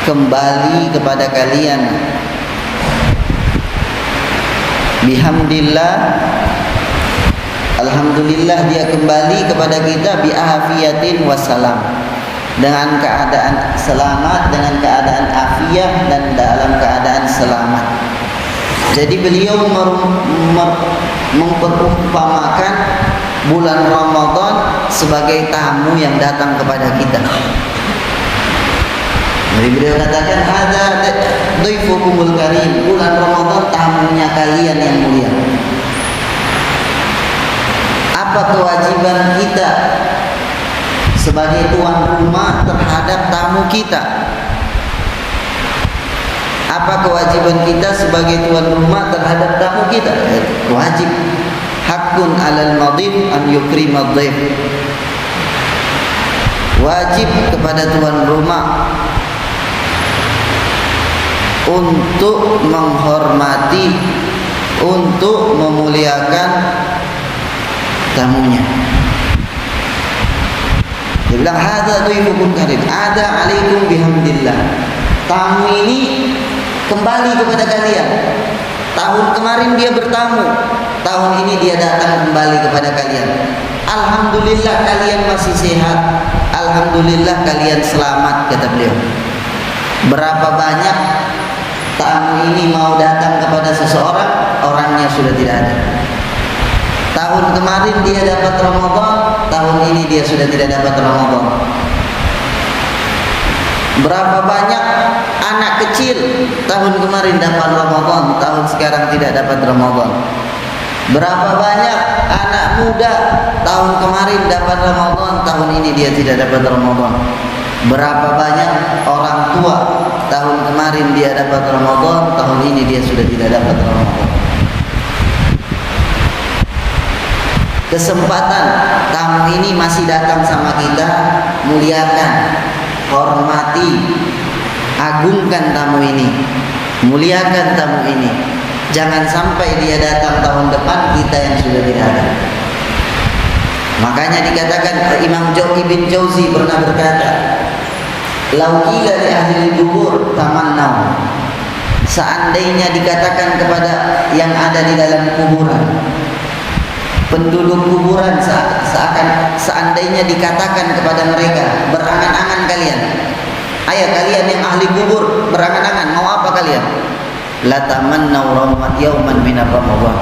kembali kepada kalian. Bihamdillah, alhamdulillah dia kembali kepada kita biafiyatin wassalam, dengan keadaan selamat, dengan keadaan afiah dan dalam keadaan selamat. Jadi beliau memperumpamakan bulan Ramadan sebagai tamu yang datang kepada kita. Jadi beliau katakan, "Hadza dhaifukumul karim." Bulan Ramadan tamunya kalian yang mulia. Apa kewajiban kita sebagai tuan rumah terhadap tamu kita? Apa kewajiban kita sebagai tuan rumah terhadap tamu kita? Wajib. Hakun 'alal madhif an yukrimad dhaif. Wajib kepada tuan rumah untuk menghormati, untuk memuliakan tamunya. Dia bilang, "Hadza dhaifukum karim, ada alaikum bihamdillah." Tamu ini kembali kepada kalian. Tahun kemarin dia bertamu, tahun ini dia datang kembali kepada kalian. Alhamdulillah kalian masih sehat, alhamdulillah kalian selamat, kata beliau. Berapa banyak tamu ini mau datang kepada seseorang, orangnya sudah tidak ada. Tahun kemarin dia dapat Ramadan, tahun ini dia sudah tidak dapat Ramadan. Berapa banyak anak kecil tahun kemarin dapat Ramadan, tahun sekarang tidak dapat Ramadan. Berapa banyak anak muda tahun kemarin dapat Ramadan, tahun ini dia tidak dapat Ramadan. Berapa banyak orang tua tahun kemarin dia dapat Ramadan, tahun ini dia sudah tidak dapat Ramadan. Kesempatan tamu ini masih datang sama kita, muliakan, hormati, agungkan tamu ini, muliakan tamu ini. Jangan sampai dia datang tahun depan kita yang sudah tidak ada. Makanya dikatakan Imam Ibn Jauzi pernah berkata, "Lau qila li ahli kubur tamannau." Seandainya dikatakan kepada yang ada di dalam kuburan, penduduk kuburan, seandainya dikatakan kepada mereka, berangan-angan kalian, ayo kalian yang ahli kubur, berangan-angan, mau apa kalian? La tamannau yauman min Ramadan.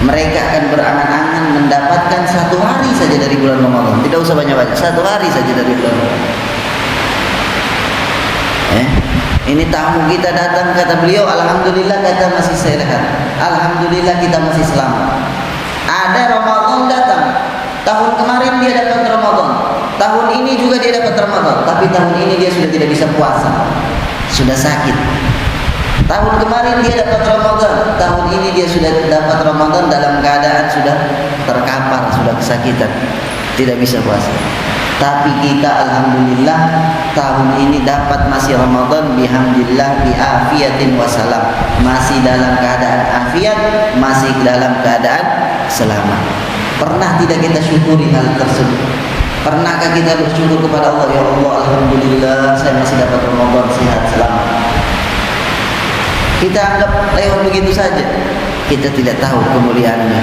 Mereka akan berangan-angan mendapatkan satu hari saja dari bulan Ramadan. Tidak usah banyak-banyak, satu hari saja dari bulan Ramadan. Ini tamu kita datang, kata beliau, alhamdulillah kita masih sehat, alhamdulillah kita masih selamat. Ada Ramadan datang, tahun kemarin dia dapat Ramadan, tahun ini juga dia dapat Ramadan, tapi tahun ini dia sudah tidak bisa puasa, sudah sakit. Tahun kemarin dia dapat Ramadan, tahun ini dia sudah dapat Ramadan dalam keadaan sudah terkapar, sudah kesakitan, tidak bisa puasa. Tapi kita alhamdulillah tahun ini dapat masih Ramadan, bihamdillah, biafiyatin wassalam, masih dalam keadaan afiat, masih dalam keadaan selamat. Pernah tidak kita syukuri hal tersebut? Pernahkah kita bersyukur kepada Allah, ya Allah, alhamdulillah saya masih dapat Ramadan, sehat, selamat. Kita anggap lewat begitu saja. Kita tidak tahu kemuliaannya.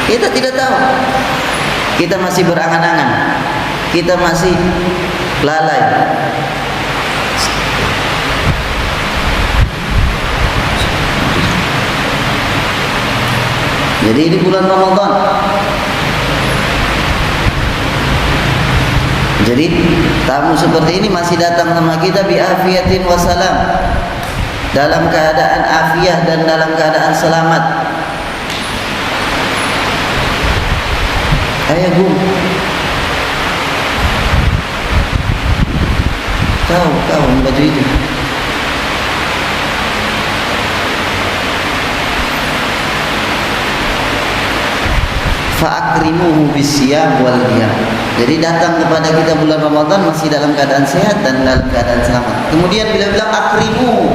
Kita tidak tahu. Kita masih berangan-angan. Kita masih lalai. Jadi ini bulan Ramadan. Jadi tamu seperti ini masih datang sama kita biafiyatin wassalam, dalam keadaan afiah dan dalam keadaan selamat. Ayo Bu, kau baju itu. Fa'akrimuhu bisyam wal qiyam. Jadi datang kepada kita bulan Ramadan masih dalam keadaan sehat dan dalam keadaan selamat. Kemudian bila bilang akrimuhu,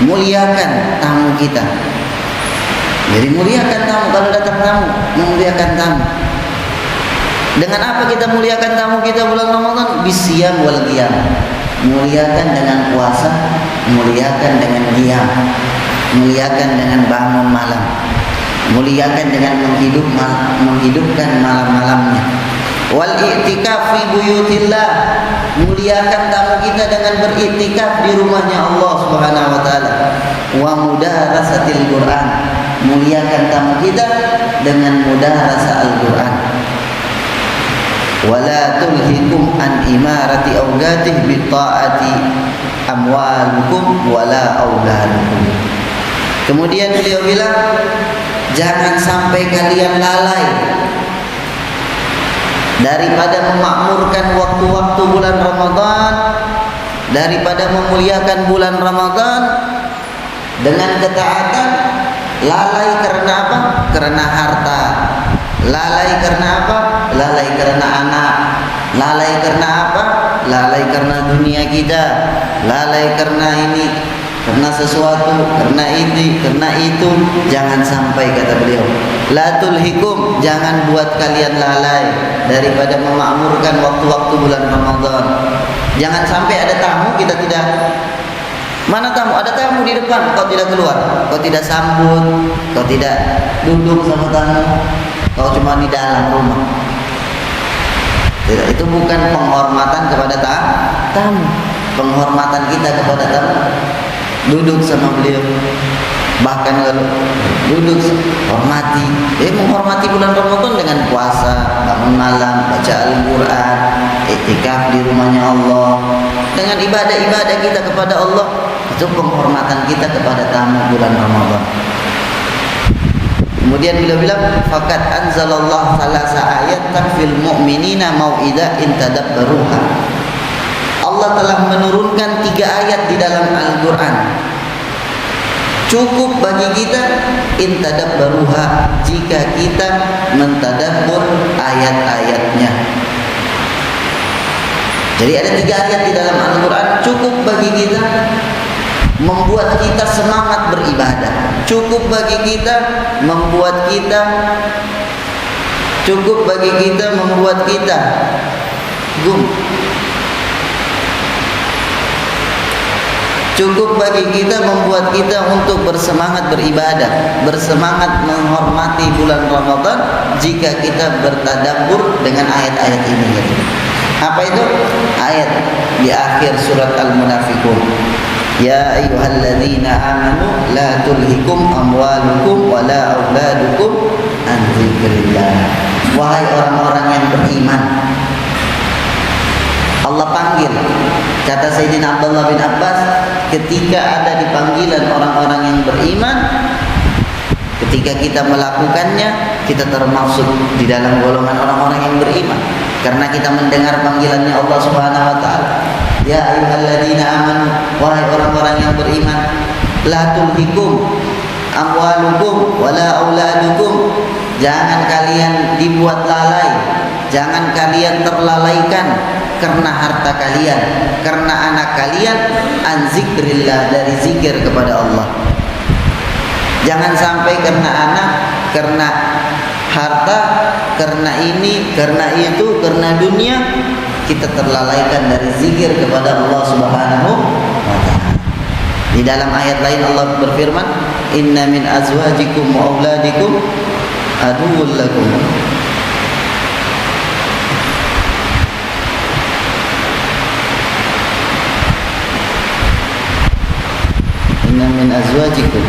muliakan tamu kita. Jadi muliakan tamu, kalau datang tamu, memuliakan tamu. Dengan apa kita muliakan tamu kita bulan Ramadan? Bisyam wal qiyam. muliakan dengan puasa, muliakan dengan qiyam, muliakan dengan bangun malam, muliakan dengan menghidupkan malam-malamnya. Wal i'tikaf fi buyutillah, muliakan tamu kita dengan beriktikaf di rumahnya Allah Subhanahu wa taala. Wa mudarasatil Quran, muliakan tamu kita dengan mudarasa Al-Quran. Wala tulhikum an imarati awgatih bi ta'ati amwalukum wala auladukum. Kemudian beliau bilang, jangan sampai kalian lalai daripada memakmurkan waktu-waktu bulan Ramadan, daripada memuliakan bulan Ramadan dengan ketaatan. Lalai karena apa? Karena harta. Lalai karena apa? Lalai karena anak. Lalai karena apa? Lalai karena dunia kita. Lalai karena ini, karena sesuatu, karena ini, karena itu. Jangan sampai, kata beliau, la tulhikum, jangan buat kalian lalai daripada memakmurkan waktu-waktu bulan Ramadan. Jangan sampai ada tamu kita tidak. Mana tamu? Ada tamu di depan, kau tidak keluar, kau tidak sambut, kau tidak duduk sama tamu, kau cuma di dalam rumah. Tidak, itu bukan penghormatan kepada tamu. Penghormatan kita kepada tamu, duduk sama beliau, bahkan kalau duduk hormati. Menghormati bulan Ramadan dengan puasa, bangun malam, baca Al-Quran, iktikaf di rumahnya Allah, dengan ibadah-ibadah kita kepada Allah. Itu penghormatan kita kepada tamu bulan Ramadan. Kemudian beliau bilang, faqad anzalallahu salasa ayatan fil mu'minina mau'idah in tadabbaruha. Allah telah menurunkan 3 ayat di dalam Al-Quran, cukup bagi kita in tadabbaruha, jika kita mentadabbur ayat-ayatnya. Jadi ada 3 ayat di dalam Al-Quran cukup bagi kita, membuat kita semangat beribadah. Cukup bagi kita membuat kita, cukup bagi kita membuat kita cukup bagi kita membuat kita untuk bersemangat beribadah, bersemangat menghormati bulan Ramadan jika kita bertadabbur dengan ayat-ayat ini. Apa itu? Ayat di akhir surat Al-Munafiqun. Ya ayyuhalladzina amanu la tulhikum amwalukum wala auladukum an dzikrillah. Wahai orang-orang yang beriman, Allah panggil. Kata Sayyidina Abdullah bin Abbas, ketika ada di panggilan orang-orang yang beriman, ketika kita melakukannya, kita termasuk di dalam golongan orang-orang yang beriman, karena kita mendengar panggilannya Allah Subhanahu wa taala. Ya ayyuhalladzina amanu, wahai orang-orang yang beriman, la tulhikum amwalukum wala auladukum, jangan kalian dibuat lalai, jangan kalian terlalaikan karena harta kalian, karena anak kalian, an zikrillah, dari zikir kepada Allah. Jangan sampai karena anak, karena harta, karena ini, karena itu, karena dunia, kita terlalaikan dari zikir kepada Allah Subhanahu wa taala. Di dalam ayat lain Allah berfirman, inna min azwajikum wa auladikum aduwwul lakum. Inna min azwajikum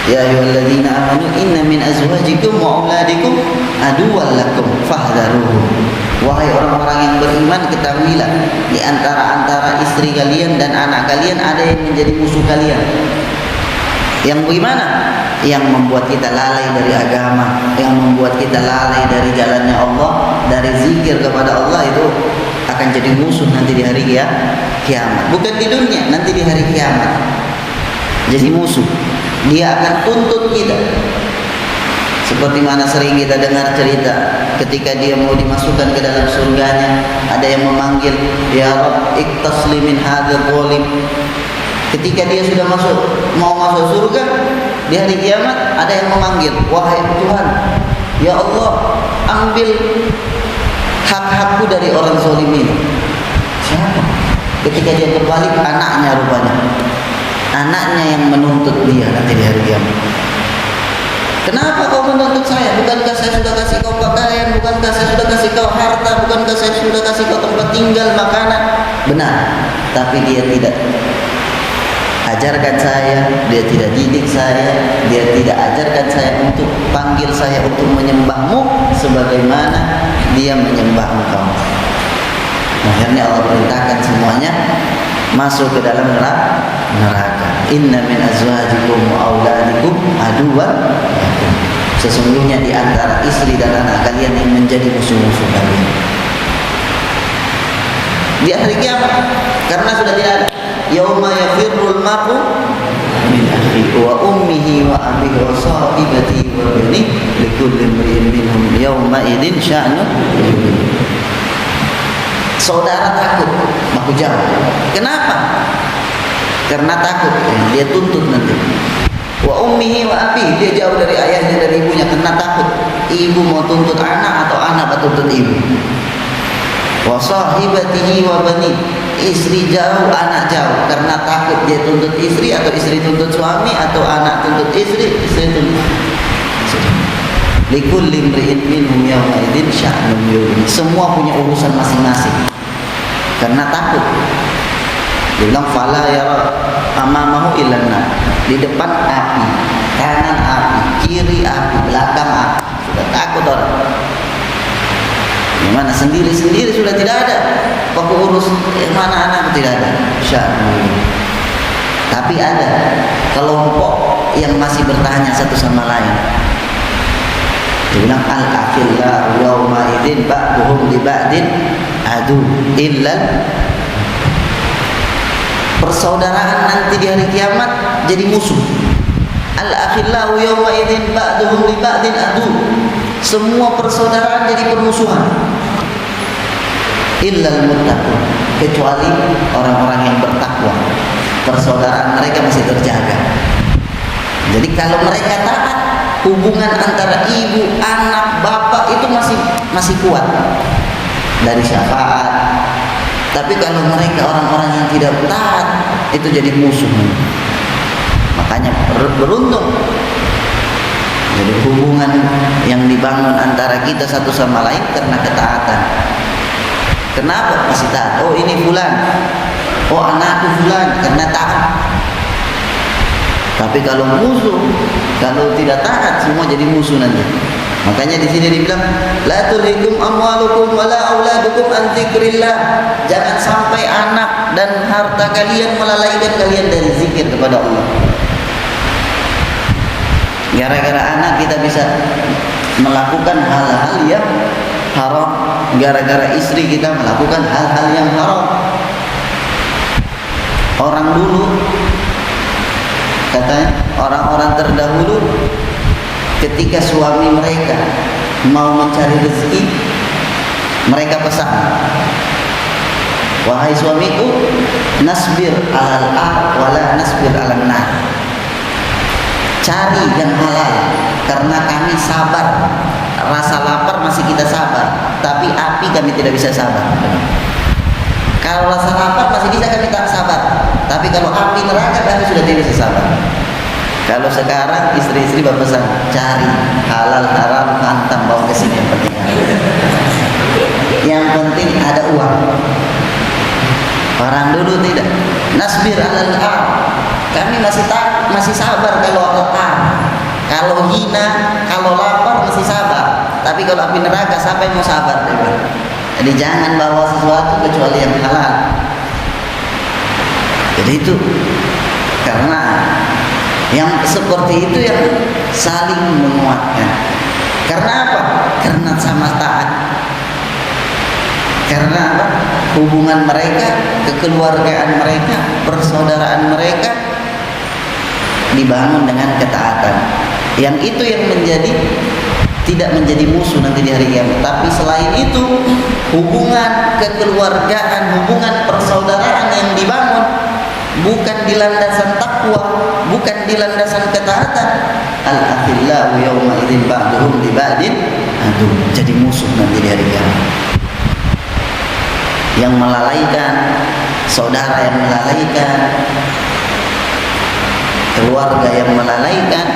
ya ayyuhalladzina amanu inna min azwajikum wa auladikum aduwwal lakum fahdharuhum. Wahai orang-orang yang beriman, ketahuilah di antara istri kalian dan anak kalian ada yang menjadi musuh kalian. Yang bagaimana? Yang membuat kita lalai dari agama, yang membuat kita lalai dari jalannya Allah, dari zikir kepada Allah, itu akan jadi musuh nanti di hari kiamat. Bukan di dunia, nanti di hari kiamat jadi musuh. Dia akan tuntut kita Seperti mana sering kita dengar cerita ketika dia mau dimasukkan ke dalam surganya, ada yang memanggil, ya Rabb iktasli min hadzal zalim. Ketika dia sudah mau masuk surga di hari kiamat, ada yang memanggil, wahai Tuhan, ya Allah, ambil hak-hakku dari orang zalim ini. Siapa? Ketika dia berbalik, anaknya rupanya. Anaknya yang menuntut dia nanti di hari kiamat. Kenapa kau menuntut saya? Bukankah saya sudah kasih kau pakaian? Bukankah saya sudah kasih kau harta? Bukankah saya sudah kasih kau tempat tinggal, makanan? Benar, tapi dia tidak ajarkan saya, dia tidak didik saya, dia tidak ajarkan saya untuk panggil saya untuk menyembahmu sebagaimana dia menyembah engkau. Akhirnya Allah perintahkan semuanya masuk ke dalam neraka. Inna min azwajikum wa auladikum aduwwan lakum. Sesungguhnya di antara istri dan anak kalian yang menjadi musuh-musuh kalian di hari kiamat, karena sudah tidak ada. Yauma yafirrul mar'u min akhihi wa ummihi wa abihi wa sahibatihi wa banihi likulli imri'in minhum yawma idzin sya'nun yughnihi. Saudara takut baku jauh. Kenapa? Karena takut, dia tuntut nanti. Wa ummihi wa abihi, dia jauh dari ayahnya dan ibunya karena takut. Ibu mau tuntut anak atau anak mau tuntut ibu. Wa sahibatihi wa bani, istri jauh, anak jauh karena takut dia tuntut istri atau istri tuntut suami atau anak tuntut istri tuntut. Likulli imri'in minhum yawma idzin sya'nun yughnihi. Semua punya urusan masing-masing karena takut. Dia bilang fala yara amamahu illa nar. Di depan api, kanan api, kiri api, belakang api. Sudah takut orang. Gimana sendiri-sendiri sudah tidak ada. Waktu urus mana anak tidak ada. Sya'nun. Tapi ada kelompok yang masih bertanya satu sama lain. Dia bilang al-akhillahu yawma idzin ba'duhum li ba'din adu illal. Persaudaraan nanti di hari kiamat jadi musuh. Al-akhillahu yawma idzin ba'duhum li ba'din adu. Semua persaudaraan jadi permusuhan. Illal muttaqun, kecuali orang-orang yang bertakwa. Persaudaraan mereka masih terjaga. Jadi kalau mereka taat, hubungan antara ibu, anak, bapak itu masih kuat dari syafaat. Tapi kalau mereka orang-orang yang tidak taat, itu jadi musuh. Makanya beruntung. Jadi hubungan yang dibangun antara kita satu sama lain karena ketaatan. Kenapa masih taat? Oh ini fulan, oh anakku fulan, karena taat. Tapi kalau musuh, kalau tidak taat, semua jadi musuh nanti. Makanya di sini dibilang la tulhikum amwalukum wala auladukum an dzikrillah. Jangan sampai anak dan harta kalian melalaikan kalian dari zikir kepada Allah. Gara-gara anak kita bisa melakukan hal-hal yang haram, gara-gara istri kita melakukan hal-hal yang haram. Orang dulu, katanya orang-orang terdahulu, ketika suami mereka mau mencari rezeki, mereka pesan, wahai suamiku, nasbir alal wala nasbir alan nar. Cari yang halal karena kami sabar. Rasa lapar masih kita sabar, tapi api kami tidak bisa sabar. Kalau rasa lapar masih bisa kami tak sabar, tapi kalau api neraka kami sudah tidak bisa sabar. Kalau sekarang istri-istri berpesan, cari halal haram hantam bawa ke sini, yang penting. Yang penting ada uang. Orang dulu tidak. Nasbir alal har. Kami masih sabar kalau lapar. Kalau hina, kalau lapar masih sabar. Tapi kalau api neraka siapa yang mau sabar? Jadi jangan bawa sesuatu kecuali yang halal. Jadi itu karena yang seperti itu yang saling menguatkan. Karena apa? Karena sama taat. Karena apa? Hubungan mereka, kekeluargaan mereka, persaudaraan mereka dibangun dengan ketaatan. Yang itu yang tidak menjadi musuh nanti di hari kiamat. Tapi selain itu, hubungan kekeluargaan, hubungan persaudaraan yang dibangun bukan di landasan takwa, bukan di landasan ketaatan. Al-akhillau yawma idzin ba'duhum li ba'din adu, jadi musuh nanti di hari kiamat. Yang melalaikan saudara, yang melalaikan keluarga, yang melalaikan,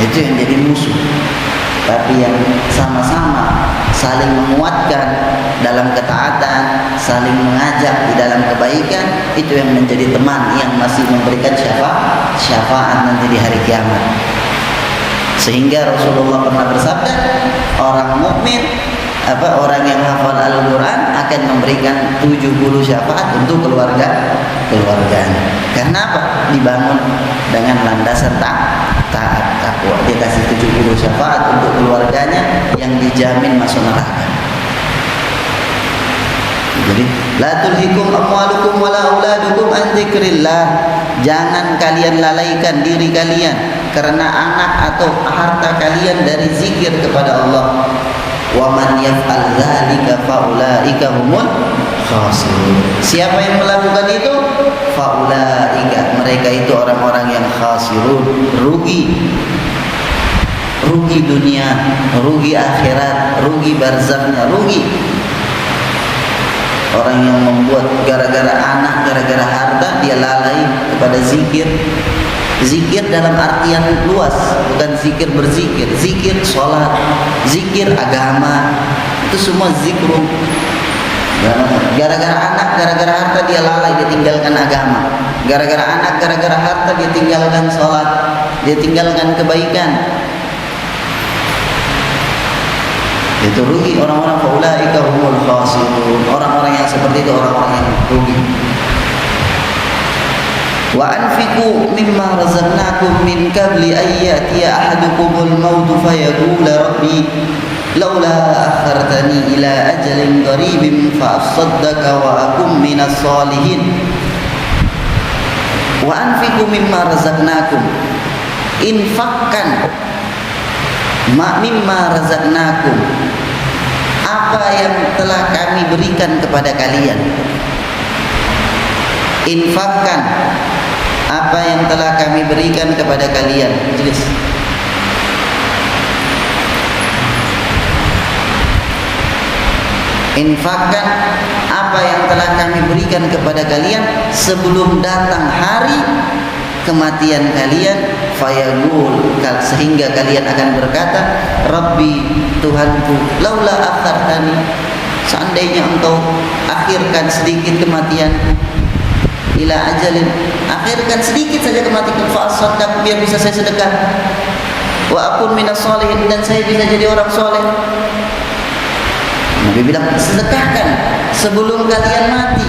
itu yang jadi musuh. Tapi yang sama-sama saling menguatkan dalam ketaatan, saling mengajak di dalam kebaikan, itu yang menjadi teman yang masih memberikan syafaat nanti di hari kiamat. Sehingga Rasulullah pernah bersabda, orang mukmin, orang yang hafal Al-Quran akan memberikan 70 syafaat untuk keluarganya. Karena apa? Dibangun dengan landasan taat takwa. Dia kasih 70 syafaat untuk keluarganya yang dijamin masuk neraka. Jadi, la tulhikum amwalukum wala auladukum an dzikrillah. Jangan kalian lalaikan diri kalian karena anak atau harta kalian dari zikir kepada Allah. Wa man yaf'al dzalika faulaika humul khasirun. Siapa yang melakukan itu? Faulaika, mereka itu orang-orang yang khasirun, rugi. Rugi dunia, rugi akhirat, rugi barzakhnya, rugi. Orang yang membuat gara-gara anak, gara-gara harta dia lalai kepada zikir. Zikir dalam artian luas, bukan zikir berzikir, zikir sholat, zikir agama, itu semua zikrun. Gara-gara anak, gara-gara harta dia lalai, dia tinggalkan agama. Gara-gara anak, gara-gara harta dia tinggalkan sholat, dia tinggalkan kebaikan. Itu rugi orang-orang, faulaika humul khasirun. Orang-orang yang seperti itu orang-orang yang rugi. Wa anfiqu mimma razaqnakum min qabli an ya'tiya ahadukumul maut fayaqula rabbi laula akhartani ila ajalin qaribin fa asaddaqa wa akum minas solihin. Wa anfiqu mimma razaqnakum, infakkan mimma razaqnakum, apa yang telah kami berikan kepada kalian. Infakkan apa yang telah kami berikan kepada kalian. Jelas. Infakkan apa yang telah kami berikan kepada kalian sebelum datang hari kematian kalian, fayaqul, sehingga kalian akan berkata, Rabbi, Tuhanku, laula akhartani, seandainya engkau akhirkan sedikit kematianku, ila ajalin, akhirkan sedikit saja kematian, fa asaddaq, biar bisa saya sedekah, wa akun minas solihin, dan saya bisa jadi orang soleh. Nabi bilang, sedekahkan sebelum kalian mati,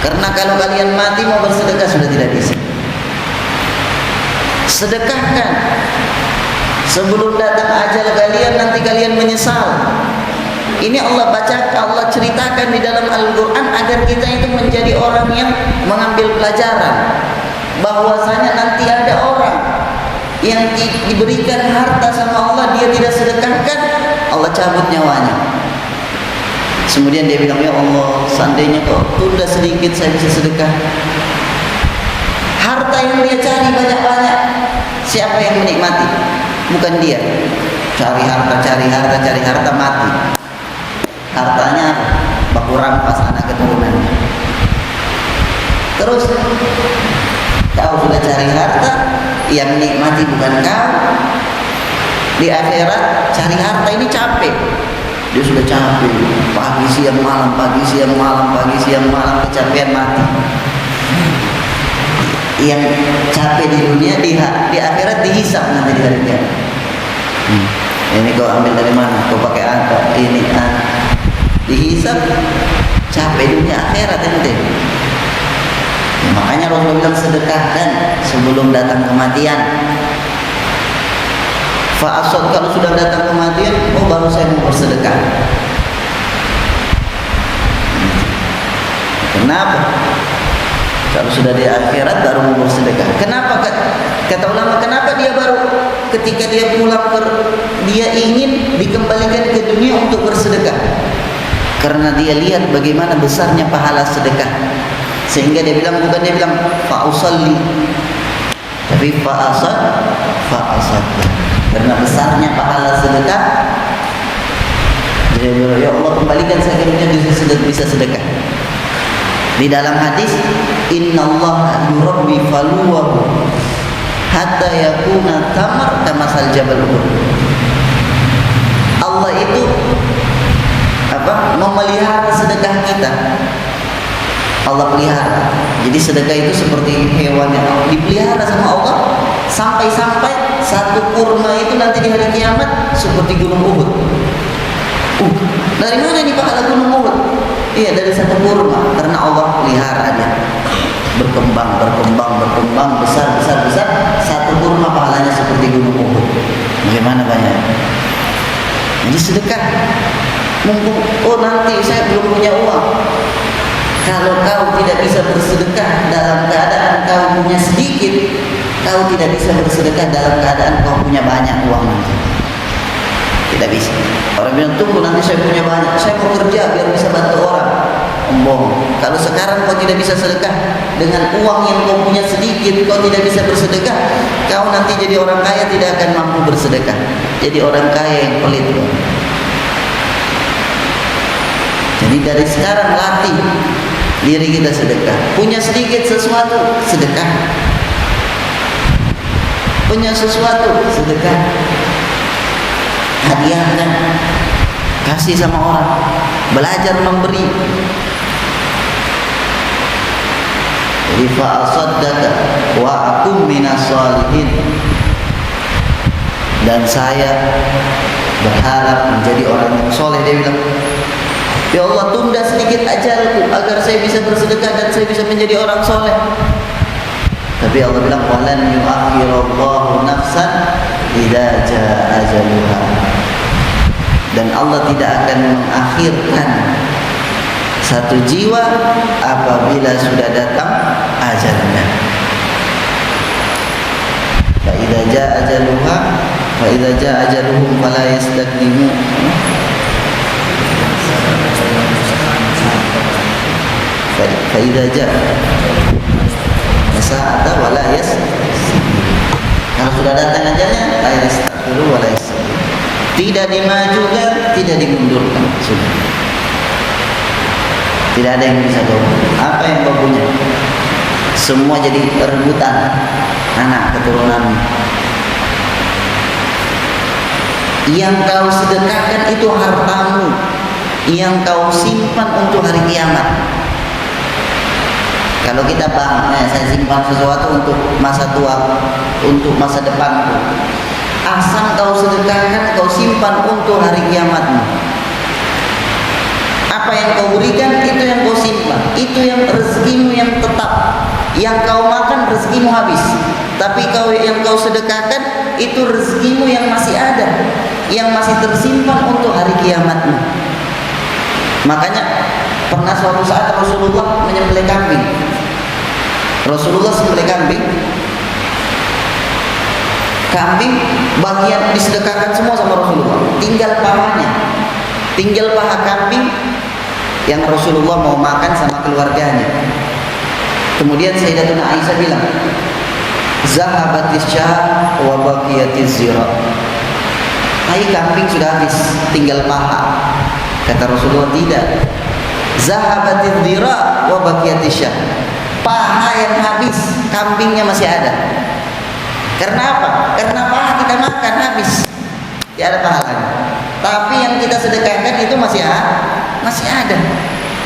karena kalau kalian mati mau bersedekah sudah tidak bisa. Sedekahkan sebelum datang ajal kalian, nanti kalian menyesal. Ini Allah bacakan, Allah ceritakan di dalam Al-Quran agar kita itu menjadi orang yang mengambil pelajaran bahwasanya nanti ada orang yang diberikan harta sama Allah, dia tidak sedekahkan, Allah cabut nyawanya. Kemudian dia bilang, ya Allah, seandainya kau tunda sedikit saya bisa sedekah. Harta yang dia cari banyak-banyak, siapa yang menikmati? Bukan dia. Cari harta, mati. Hartanya baku rampas anak keturunannya. Terus kau sudah cari harta, yang menikmati bukan kau. Di akhirat cari harta ini capek. Dia sudah capek, pagi siang malam, kecapean mati. Yang capek di dunia di akhirat dihisap nanti di hari kiamat. Ini kau ambil dari mana? Kau pakai apa? Ini dihisap, capek dunia akhirat nanti. Makanya Rasulullah bilang sedekahkan sebelum datang kematian. Fa'asad, kalau sudah datang kematian, oh baru saya mau bersedekah. Kenapa? Kalau sudah di akhirat baru mau bersedekah. Kenapa? Kata ulama, kenapa dia baru ketika dia pulang dia ingin dikembalikan ke dunia untuk bersedekah. Karena dia lihat bagaimana besarnya pahala sedekah. Sehingga dia bilang, bukan dia bilang fa'usalli, tapi fa'asad. Karena besarnya pahala sedekah, dia bilang, ya Allah kembalikan saya ke dunia bisa sedekah. Di dalam hadis, innallaha yurabbi faluwahu hatta yakuna tamar kamasal jabal Uhud. Allah itu memelihara sedekah kita. Allah pelihara. Jadi sedekah itu seperti hewan yang dipelihara sama Allah, sampai-sampai satu kurma itu nanti di hari kiamat seperti gunung Uhud. Dari mana nih pahala gunung Uhud? Iya, dari satu kurma, karena Allah pelihara dia. Berkembang, besar. Satu kurma pahalanya seperti gunung Uhud. Bagaimana banyak? Jadi sedekah. Mumpung, nanti saya belum punya uang. Kalau kau tidak bisa bersedekah dalam keadaan kau punya sedikit, kau tidak bisa bersedekah dalam keadaan kau punya banyak uang nanti. Tidak bisa. Orang bilang, tunggu nanti saya punya banyak, saya mau kerja biar bisa bantu orang. Bohong. Kalau sekarang kau tidak bisa sedekah dengan uang yang kau punya sedikit, kau tidak bisa bersedekah, kau nanti jadi orang kaya tidak akan mampu bersedekah. Jadi orang kaya yang pelit. Jadi dari sekarang latih diri kita sedekah. Punya sedikit sesuatu, sedekah. Punya sesuatu, sedekah. Hadiahkan, kasih sama orang, belajar memberi. Jadi fa'asaddaka wa akum minas shalihin. Dan saya berharap menjadi orang yang soleh. Dia bilang, ya Allah tunda sedikit ajalku agar saya bisa bersedekah dan saya bisa menjadi orang soleh. Tapi Allah bilang, walan yu'akhirallahu nafsan idza jaa ajaluha. Dan Allah tidak akan mengakhirkan satu jiwa apabila sudah datang ajalnya. Fa idza jaa ajaluha fa idza jaa ajaluhum fala yastaqdimu. Fa idza jaa sa'ata wala kalau sudah datang ajalnya la yastaqiru wala yastaqiru. Tidak dimajukan, tidak dimundurkan. Sudah. Tidak ada yang bisa dorong. Apa yang kau punya? Semua jadi rebutan anak keturunan. Yang kau sedekahkan itu hartamu, yang kau simpan untuk hari kiamat. Kalau kita saya simpan sesuatu untuk masa tua, untuk masa depanku. Asal kau sedekahkan, kau simpan untuk hari kiamatmu. Apa yang kau berikan, itu yang kau simpan. Itu yang rezekimu yang tetap. Yang kau makan, rezekimu habis. Tapi yang kau sedekahkan, itu rezekimu yang masih ada, yang masih tersimpan untuk hari kiamatmu. Makanya pernah suatu saat Rasulullah menyembelih kambing. Rasulullah sembelih kambing. Kambing bagian disedekahkan semua sama Rasulullah. Tinggal pahanya, tinggal paha kambing yang Rasulullah mau makan sama keluarganya. Kemudian Sayyidatuna Aisyah bilang, zahabatis syah wa baqiyatiz zira. Kambing sudah habis, tinggal paha. Kata Rasulullah, tidak. Zahabatiz zira wa baqiyatiz syah. Paha yang habis, kambingnya masih ada. Karena apa? Karena paha kita makan habis, tidak ada pahalanya. Tapi yang kita sedekahkan itu masih ada.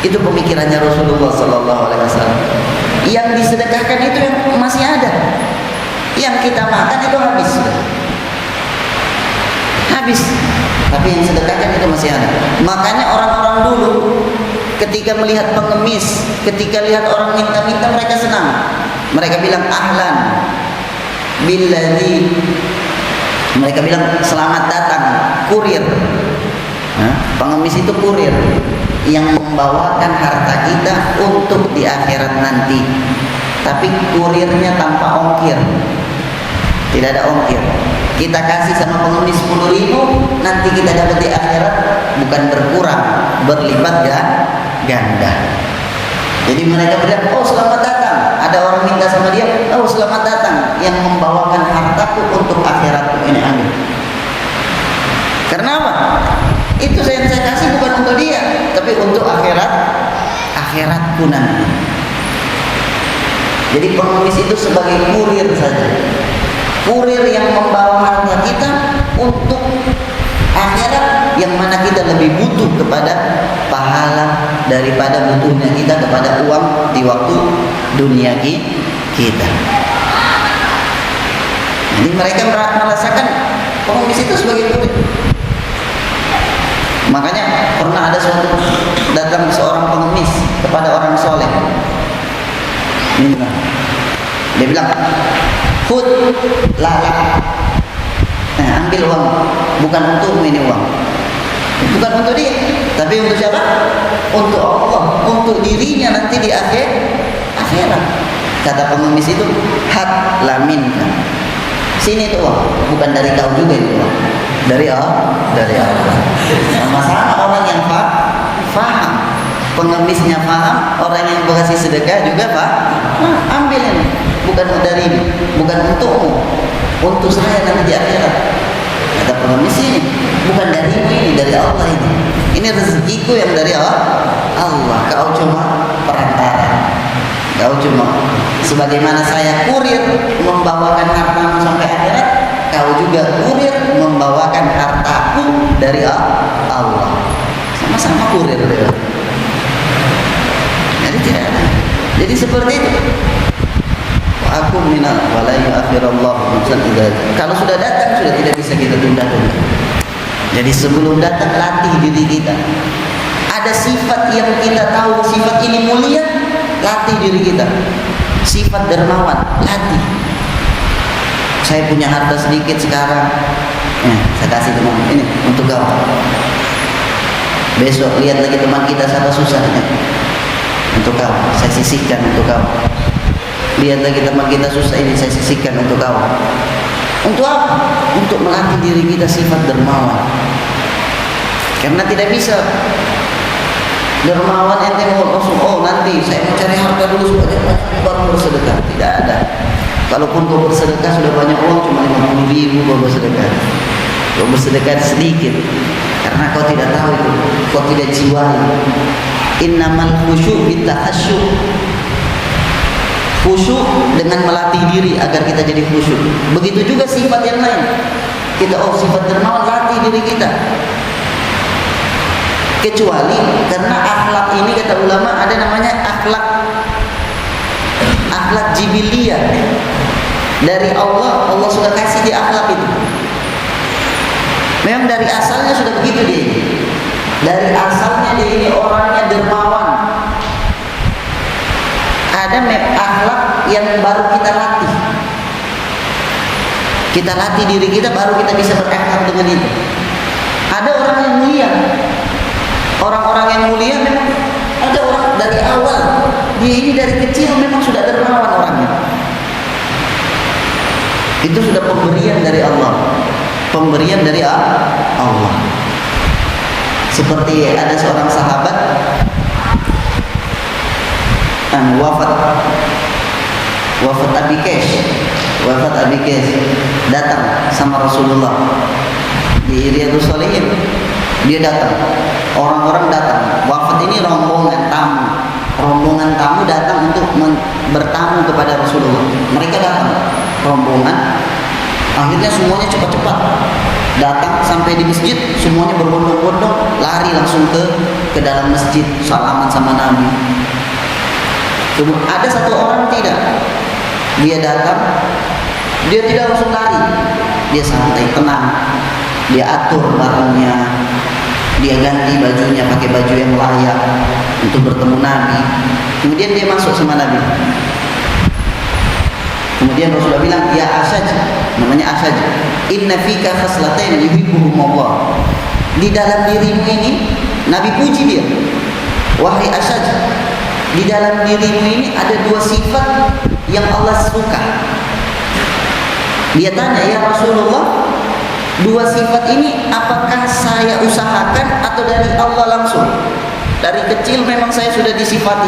Itu pemikirannya Rasulullah Sallallahu Alaihi Wasallam. Yang disedekahkan itu yang masih ada. Yang kita makan itu habis. Tapi yang sedekahkan itu masih ada. Makanya orang-orang dulu ketika melihat pengemis, ketika lihat orang minta-minta, mereka senang. Mereka bilang ahlan billadzi, mereka bilang selamat datang kurir. Pengemis itu kurir yang membawakan harta kita untuk di akhirat nanti. Tapi kurirnya tanpa ongkir, tidak ada ongkir. kita kasih sama pengemis 10.000, nanti kita dapat di akhirat bukan berkurang, berlipat ganda. Jadi mereka bilang, oh selamat datang. Ada orang minta sama dia, oh selamat datang yang membawakan hartaku untuk akhiratku, ini ambil. Karena apa? Itu saya kasih bukan untuk dia, tapi untuk akhiratku nanti. Jadi pengemis itu sebagai kurir saja, kurir yang membawa harta kita untuk akhirat, yang mana kita lebih butuh kepada pahala daripada butuhnya kita kepada uang di waktu dunia kita. Jadi mereka merasakan pengemis itu sebagai kurir. Makanya pernah ada suatu datang seorang pengemis kepada orang soleh. Dia bilang, "Khud lala." Ambil uang, bukan untuk ini uang. Bukan untuk dia, tapi untuk siapa? Untuk Allah, untuk dirinya nanti di akhirat. Kata pengemis itu, "Hat laminka." Sini itu uang, bukan dari kau juga itu uang. Dari Allah. Sama-sama orang yang faham. Pengemisnya paham, orang yang berkasih sedekah juga ambil ini, bukan dari ini, bukan untukmu, untuk saya nanti di akhirat. Kata pengemis ini, bukan darimu ini, dari Allah ini. Ini rezekiku yang dari Allah. Kau cuma perantara. Kau cuma sebagaimana saya kurir membawakan hartamu sampai akhirat, kau juga kurir membawakan hartaku dari Allah. Sama-sama kurir. Jadi tidak ada. Jadi seperti itu. Aku minal wala yu'akhirallahu nafsan idza. Kalau sudah datang sudah tidak bisa kita tunda-tunda. Jadi sebelum datang latih diri kita. Ada sifat yang kita tahu sifat ini mulia, latih diri kita. Sifat dermawan, latih. Saya punya harta sedikit sekarang. Saya kasih teman ini untuk kau. Besok lihat lagi teman kita siapa susahnya. Untuk kau, saya sisihkan untuk kau. Lihat lagi teman kita susah ini, saya sisihkan untuk kau. Untuk apa? Untuk melatih diri kita sifat dermawan. Karena tidak bisa dermawan ente mau langsung, oh nanti saya mau cari harta dulu sebanyak-banyaknya baru bersedekah. Tidak ada. Kalaupun kau bersedekah sudah banyak uang, cuma 50.000 kau bersedekah. Kau bersedekah sedikit, karena kau tidak tahu itu, kau tidak jiwai. Innamal khusyuk bitahassyuk. Khusyuk dengan melatih diri agar kita jadi khusyuk. Begitu juga sifat yang lain. Kita sifat dermawan, latih diri kita. Kecuali karena akhlak ini kata ulama ada namanya akhlak jibiliyah. Dari Allah sudah kasih dia akhlak itu. Memang dari asalnya sudah begitu dia. Dari asalnya dia ini orangnya dermawan. Ada akhlak yang baru kita latih. Kita latih diri kita baru kita bisa berakhlak dengan itu. Ada orang yang mulia. Orang-orang yang mulia memang ada orang dari awal. Dia ini dari kecil memang sudah dermawan orangnya. Itu sudah pemberian dari Allah. Pemberian dari Allah. Seperti ada seorang sahabat wafat Abi Qais datang sama Rasulullah di Riyadhus Shalihin. Dia datang, orang-orang datang. Wafat ini rombongan tamu datang untuk bertamu kepada Rasulullah. Mereka datang rombongan, akhirnya semuanya cepat-cepat datang sampai di masjid, semuanya berbondong-bondong lari langsung ke dalam masjid salaman sama Nabi. Kemudian ada satu orang tidak, dia datang, dia tidak langsung lari, dia santai tenang, dia atur barangnya, dia ganti bajunya pakai baju yang layak untuk bertemu Nabi. Kemudian dia masuk sama Nabi. Kemudian Rasulullah bilang, ya Asaj, namanya Asaj, inna fika khaslatain yuhibbuhumullah. Di dalam dirimu ini, Nabi puji dia. Wahai Asaj, di dalam dirimu ini ada dua sifat yang Allah suka. Dia tanya, ya Rasulullah, Dua sifat ini apakah saya usahakan atau dari Allah langsung? Dari kecil memang saya sudah disifati.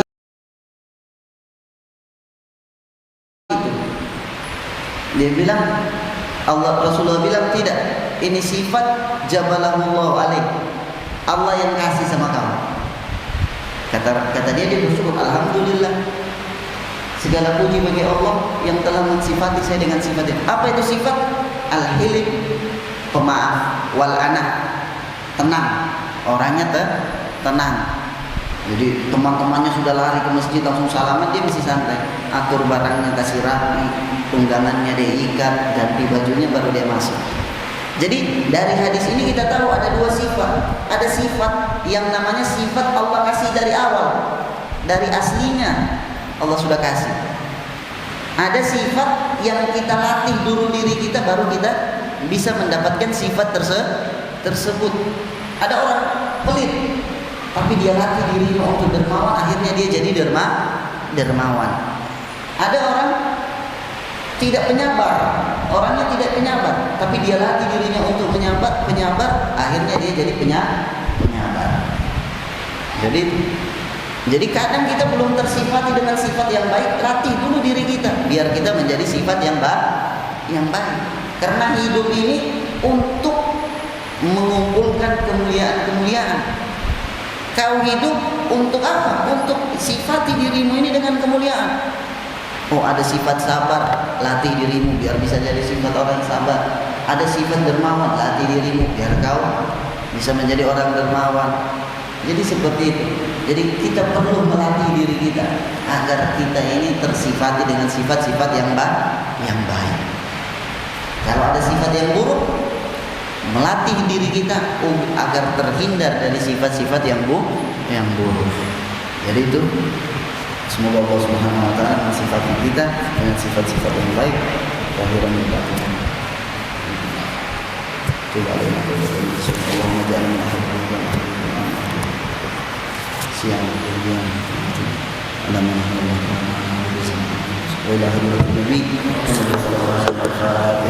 Dia bilang, Rasulullah bilang tidak. Ini sifat jabalahullah alaih. Allah yang kasih sama kamu. Kata dia bersyukur, alhamdulillah. Segala puji bagi Allah yang telah mensifati saya dengan sifat itu. Apa itu sifat? Al-hilim, pemaaf, wal anah, tenang. Orangnya tenang. Jadi teman-temannya sudah lari ke masjid langsung salaman, dia masih santai. Atur barangnya, kasih rapi, tunggangannya dia ikat, ganti bajunya baru dia masuk. Jadi dari hadis ini kita tahu ada dua sifat. Ada sifat yang namanya sifat Allah kasih dari awal, dari aslinya Allah sudah kasih. Ada sifat yang kita latih dulu diri kita, baru kita bisa mendapatkan sifat tersebut. Ada orang pelit, tapi dia latih dirinya untuk dermawan, akhirnya dia jadi dermawan. Ada orang tidak penyabar, orangnya tidak penyabar, tapi dia latih dirinya untuk penyabar, akhirnya dia jadi penyabar. Jadi kadang kita belum tersifati dengan sifat yang baik, latih dulu diri kita biar kita menjadi sifat yang baik. Karena hidup ini untuk mengumpulkan kemuliaan. Kau hidup untuk apa? Untuk sifati dirimu ini dengan kemuliaan. Oh, ada sifat sabar, latih dirimu biar bisa jadi sifat orang sabar. Ada sifat dermawan, latih dirimu biar kau bisa menjadi orang dermawan. Jadi seperti itu. Jadi kita perlu melatih diri kita agar kita ini tersifati dengan sifat-sifat yang baik. Kalau ada sifat yang buruk, melatih diri kita agar terhindar dari sifat-sifat yang buruk. Jadi itu, semoga Allah Subhanahu wa taala mensifati kita dengan sifat-sifat yang baik zahiran dan batinan. Allahumma ja'alna siang kemudian alaman Allah wa ila hadirat nabi sallallahu alaihi wasallam.